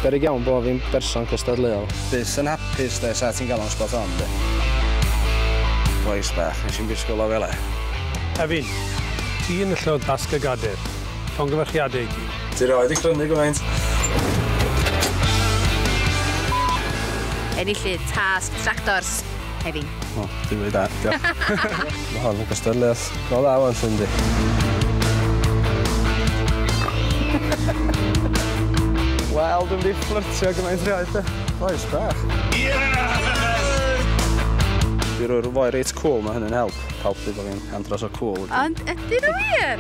Beryg iawn bod fi'n berson cystadleuol. Bys yn hapus de, sa ti'n gael o'n spot on de. Boes bach, nes i'n bisgol o fel e. Efin, ti yn y llwyd basgygadur. Llongyfarchiadau i gyd. Ti roed i crynu gymaint. Enillydd tasg tractors. Efin. O, dim byd da, diolch. Mae hon yn gystadleuaeth go dda o'n llwyndi. Wel, dwi'n di fflyrtio gymaint rhaid de. Boes bach. Dwi'n rhoi'r foi reit cool, mae hynny'n help. Pawb di bod fi'n andros o cool. Ond ydyn nhw wir?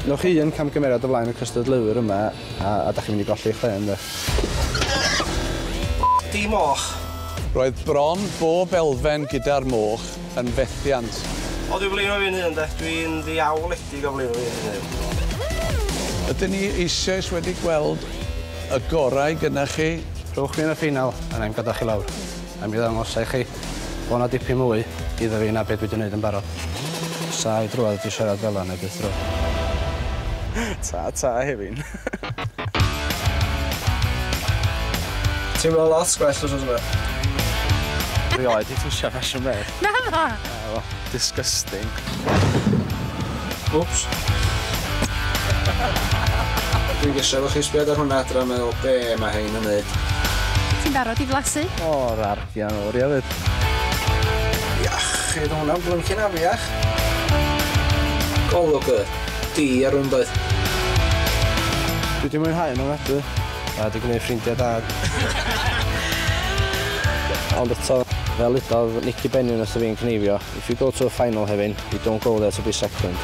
Newch chi un camgymeriad o flaen y cystadleuwyr yma a da chi'n mynd i golli eich len de. Di moch. Roedd bron bob elfen gyda'r moch yn fethiant. O, dwi'n blino fi'n hyn de. Dwi'n ddiawledig o blino fi'n hyn. Ydyn ni eisoes wedi gweld y gorau gyda chi? Rhowch fi yn y ffinal a na'n gada chi lawr. A mi ddangosau chi bod yna dipyn mwy iddo fi na beth dwi wedi gwneud yn barod. Sa i drwad wedi siarad fel yna neu beth dro. Ta hefyd. Ti'n meddwl lot gwell os oes yma? Rioed i tŵsio fashion me. Na fo? Disgusting. Whoops. Dwi'n gysio chi sbiad ar hwnna adra meddwl be mae hein yn neud. Ti'n barod i flasu? O'r argian o'r iafyd. Iach, chyd hwnna'n blymcyn afiach. Golwg y di ar hwn doedd. Dwi wedi mwynhau yn ofnadwy. A wedi gwneud ffrindiau dad. Ond eto, fel udodd Nicky Bennion wrtho fi'n cneifio, if you go to a final hefyd, you don't go there to be second.